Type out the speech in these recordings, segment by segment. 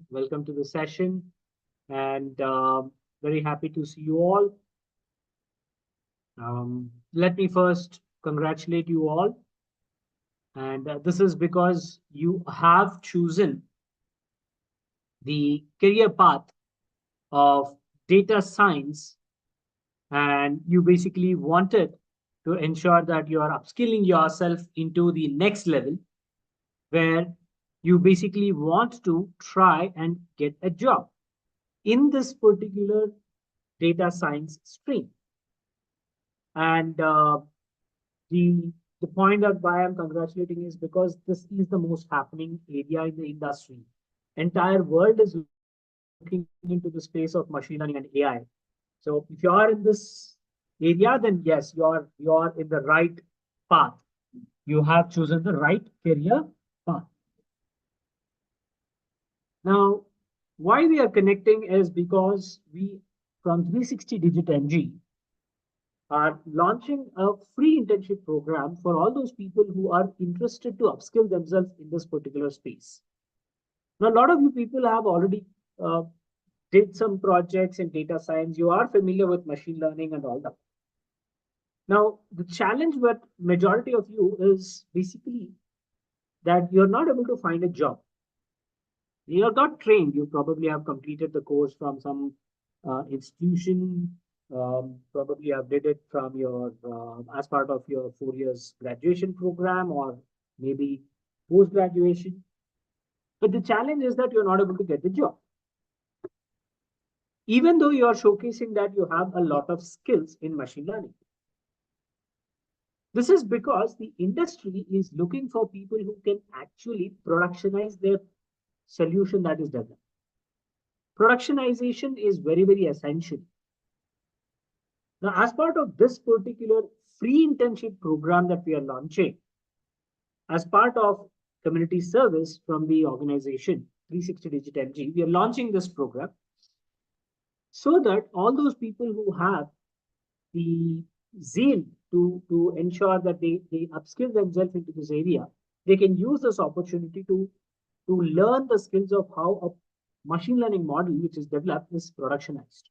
Welcome to the session, and very happy to see you all. Let me first congratulate you all, and this is because you have chosen the career path of data science, and you basically wanted to ensure that you are upskilling yourself into the next level where you basically want to try and get a job in this particular data science stream. And the the point that why I'm congratulating is because this is the most happening area in the industry. Entire world is looking into the space of machine learning and AI. So if you are in this area, then yes, you are in the right path. You have chosen the right career path. Now, why we are connecting is because we from 360 Digit MG are launching a free internship program for all those people who are interested to upskill themselves in this particular space. Now, a lot of you people have already uh, did some projects in data science. You are familiar with machine learning and all that. Now, the challenge with majority of you is basically that you're not able to find a job. You're not trained. You probably have completed the course from some institution. Probably have did it from your as part of your 4 years graduation program or maybe post graduation. But the challenge is that you're not able to get the job, even though you are showcasing that you have a lot of skills in machine learning. This is because the industry is looking for people who can actually productionize their solution that is developed. Productionization is very, very essential. Now, as part of this particular free internship program that we are launching, as part of community service from the organization 360DigiTMG, we are launching this program so that all those people who have the zeal to ensure that they upskill themselves into this area, they can use this opportunity to learn the skills of how a machine learning model which is developed is productionized.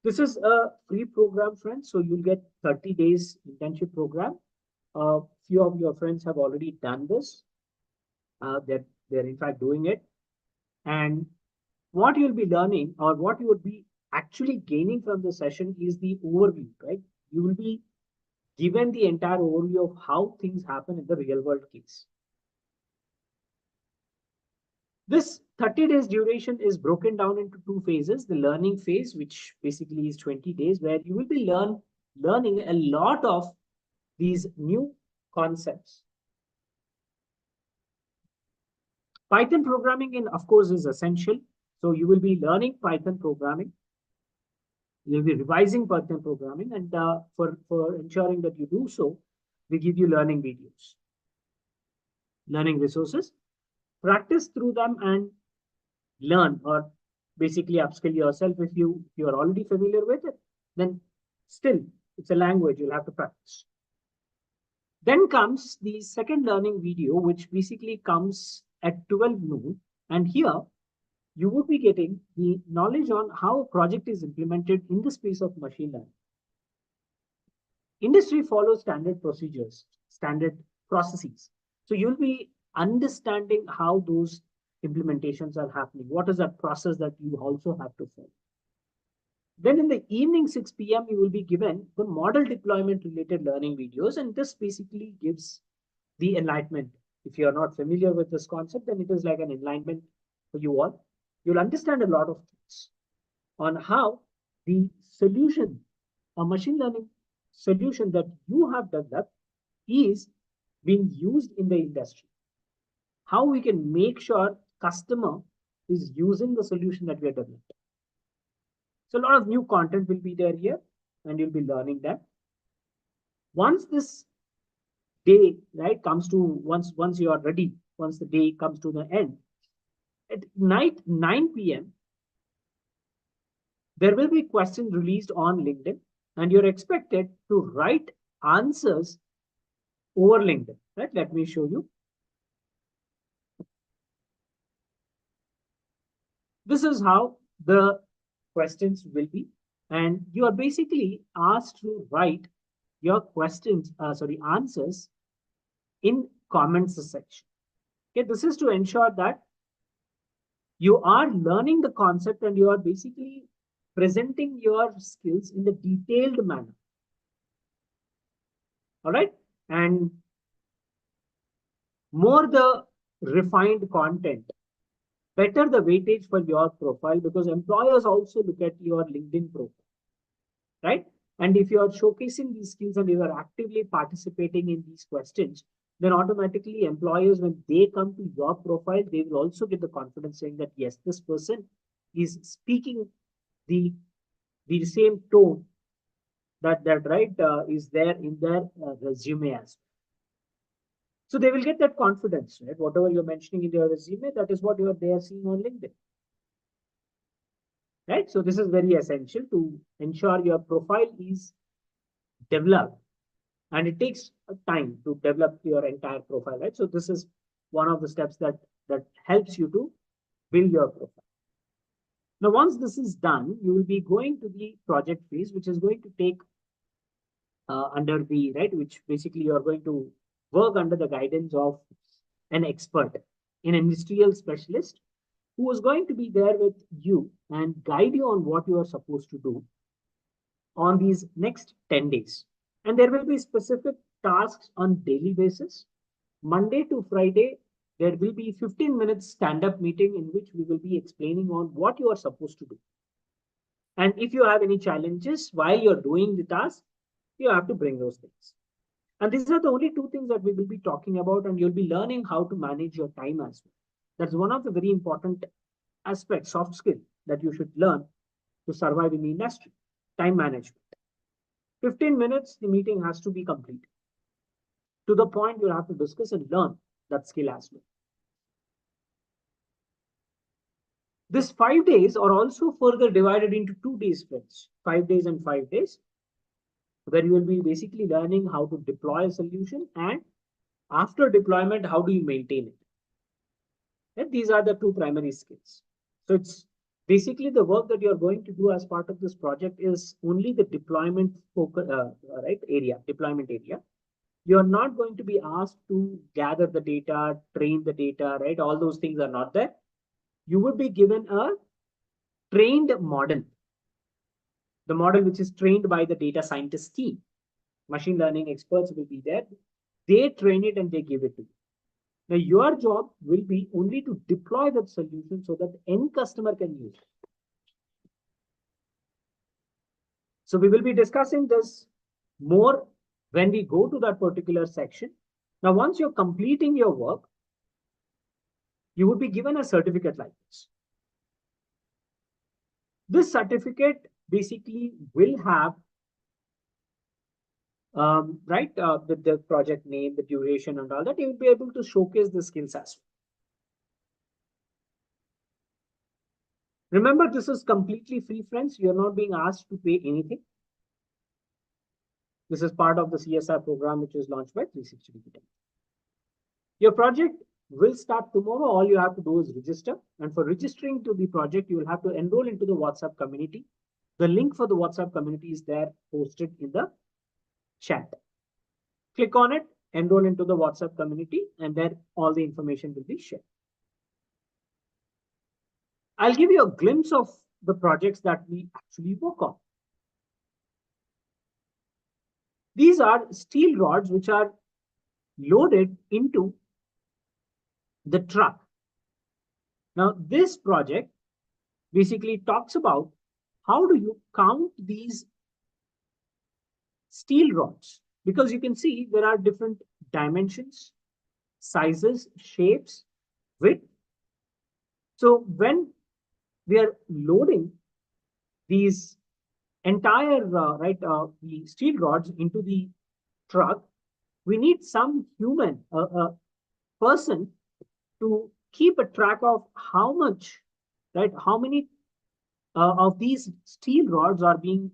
This is a free program, friends. So you'll get 30 days internship program. A few of your friends have already done this. They're in fact doing it. And what you'll be learning or what you would be actually gaining from the session is the overview, right? You will be given the entire overview of how things happen in the real world case. This 30 days duration is broken down into two phases. The learning phase, which basically is 20 days, where you will be learning a lot of these new concepts. Python programming, in, of course, is essential. So you will be learning Python programming. You'll be revising Python programming. And for ensuring that you do so, we give you learning videos, learning resources. Practice through them and learn or basically upskill yourself. If you are already familiar with it, then still it's a language you'll have to practice. Then comes the second learning video, which basically comes at 12 noon. And here you would be getting the knowledge on how a project is implemented in the space of machine learning. Industry follows standard procedures, standard processes. So you'll be understanding how those implementations are happening. What is that process that you also have to follow? Then in the evening, 6 p.m., you will be given the model deployment related learning videos. And this basically gives the enlightenment. If you are not familiar with this concept, then it is like an enlightenment for you all. You'll understand a lot of things on how the solution, a machine learning solution that you have developed is being used in the industry. How we can make sure customer is using the solution that we have developed. So a lot of new content will be there here, and you'll be learning that. Once this day, right, comes to once you are ready, once the day comes to the end, at night 9 p.m., there will be questions released on LinkedIn, and you're expected to write answers over LinkedIn. Right? Let me show you. This is how the questions will be. And you are basically asked to write your answers in comments section. Okay, this is to ensure that you are learning the concept and you are basically presenting your skills in the detailed manner. All right. And more the refined content, better the weightage for your profile, because employers also look at your LinkedIn profile, right? And if you are showcasing these skills and you are actively participating in these questions, then automatically employers, when they come to your profile, they will also get the confidence saying that, yes, this person is speaking the same tone that is there in their resume as well. So they will get that confidence, right? Whatever you're mentioning in your resume, that is what they are seeing on LinkedIn, right? So this is very essential to ensure your profile is developed, and it takes time to develop your entire profile, right? So this is one of the steps that helps you to build your profile. Now, once this is done, you will be going to the project phase, which is going to take under the right, which basically you are going to work under the guidance of an expert, an industrial specialist who is going to be there with you and guide you on what you are supposed to do on these next 10 days. And there will be specific tasks on daily basis. Monday to Friday, there will be 15 minutes stand-up meeting in which we will be explaining on what you are supposed to do. And if you have any challenges while you're doing the task, you have to bring those things. And these are the only two things that we will be talking about, and you'll be learning how to manage your time as well. That's one of the very important aspects, soft skill, that you should learn to survive in the industry, time management. 15 minutes, the meeting has to be complete. To the point, you'll have to discuss and learn that skill as well. This 5 days are also further divided into 2 days, friends, 5 days and 5 days, where you will be basically learning how to deploy a solution, and after deployment, how do you maintain it? And these are the two primary skills. So it's basically the work that you're going to do as part of this project is only the deployment focus, deployment area. You're not going to be asked to gather the data, train the data, right? All those things are not there. You would be given a trained model, the model which is trained by the data scientist team. Machine learning experts will be there. They train it and they give it to you. Now, your job will be only to deploy that solution so that end customer can use it. So we will be discussing this more when we go to that particular section. Now, once you're completing your work, you would be given a certificate like this. This certificate basically will have the project name, the duration, and all that. You will be able to showcase the skills as well. Remember, this is completely free, friends. You're not being asked to pay anything. This is part of the CSR program, which is launched by 360DigiTMG. Your project will start tomorrow. All you have to do is register. And for registering to the project, you will have to enroll into the WhatsApp community. The link for the WhatsApp community is there posted in the chat. Click on it, enroll into the WhatsApp community, and there all the information will be shared. I'll give you a glimpse of the projects that we actually work on. These are steel rods which are loaded into the truck. Now, this project basically talks about how do you count these steel rods, because you can see there are different dimensions, sizes, shapes, width. So when we are loading these entire the steel rods into the truck, we need some human, person to keep a track of how much, right? How many of these steel rods are being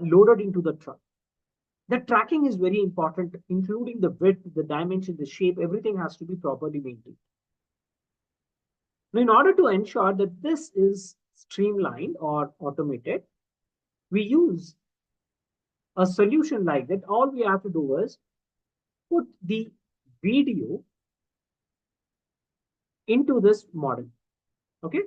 loaded into the truck. The tracking is very important, including the width, the dimension, the shape, everything has to be properly maintained. Now, in order to ensure that this is streamlined or automated, we use a solution like that. All we have to do is put the video into this model. Okay.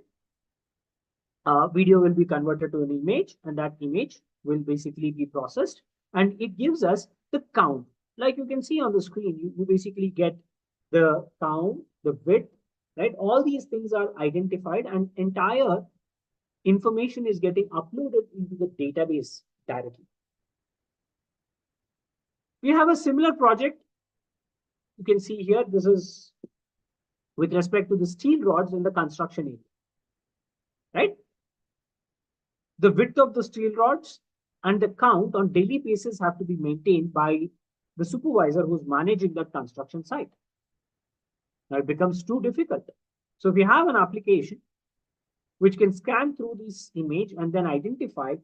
Video will be converted to an image, and that image will basically be processed, and it gives us the count. Like you can see on the screen, you basically get the count, the width, right? All these things are identified, and entire information is getting uploaded into the database directly. We have a similar project. You can see here, this is with respect to the steel rods in the construction area, right? The width of the steel rods and the count on daily basis have to be maintained by the supervisor who's managing that construction site. Now it becomes too difficult. So if we have an application which can scan through this image and then identify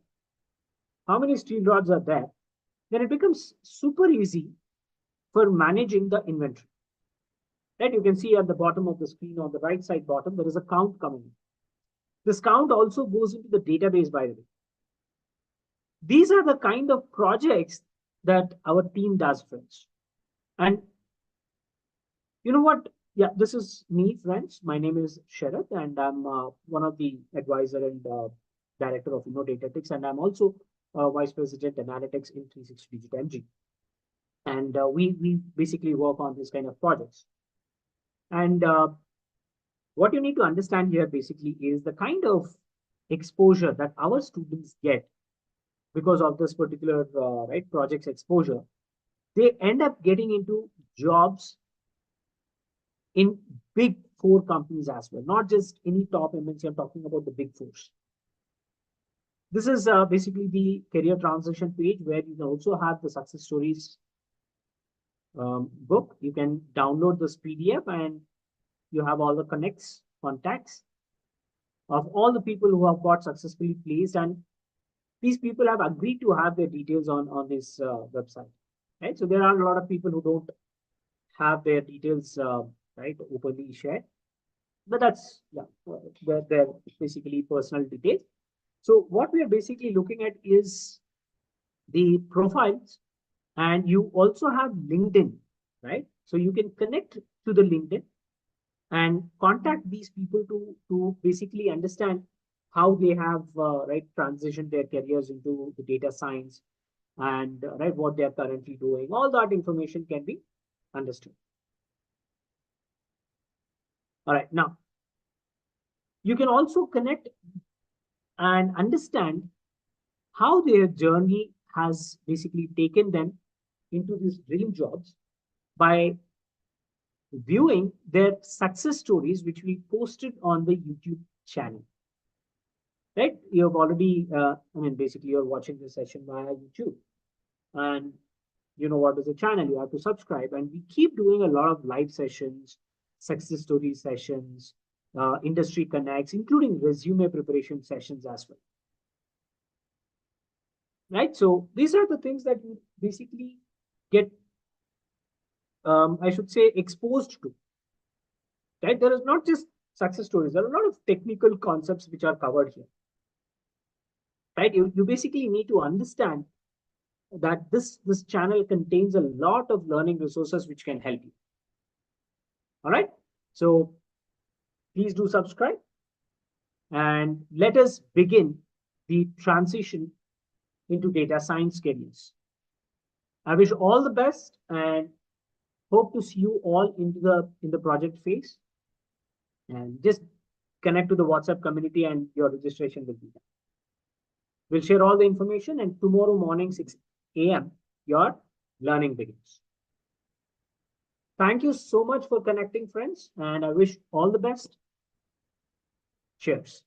how many steel rods are there, then it becomes super easy for managing the inventory. Right? You can see at the bottom of the screen on the right side bottom, there is a count coming in. This count also goes into the database, by the way. These are the kind of projects that our team does, friends. And you know what? Yeah, this is me, friends. My name is Sharad, and I'm one of the advisor and director of Innodatatics, and I'm also vice president analytics in 360DigiTMG. And we basically work on this kind of projects. And what you need to understand here basically is the kind of exposure that our students get because of this particular right project's exposure. They end up getting into jobs in big four companies as well, not just any top MNC. I'm talking about the big fours. This is basically the career transition page where you can also have the success stories book. You can download this PDF and you have all the contacts of all the people who have got successfully placed, and these people have agreed to have their details on this website. Right, so there are a lot of people who don't have their details right openly shared, but that's they're basically personal details. So what we are basically looking at is the profiles, and you also have LinkedIn, right? So you can connect to the LinkedIn and contact these people to basically understand how they have right transitioned their careers into the data science and right what they are currently doing. All that information can be understood. All right, now you can also connect and understand how their journey has basically taken them into these dream jobs by viewing their success stories, which we posted on the YouTube channel. Right? You have already, basically you're watching this session via YouTube, and you know what is the channel. You have to subscribe, and we keep doing a lot of live sessions, success story sessions, industry connects, including resume preparation sessions as well. Right? So these are the things that you basically get, I should say, exposed to. Right? There is not just success stories. There are a lot of technical concepts which are covered here. Right? You basically need to understand that this channel contains a lot of learning resources which can help you. All right. So please do subscribe, and let us begin the transition into data science careers. I wish all the best and hope to see you all in the project phase. And just connect to the WhatsApp community and your registration will be done. We'll share all the information, and tomorrow morning 6 a.m. your learning begins. Thank you so much for connecting, friends, and I wish all the best. Cheers.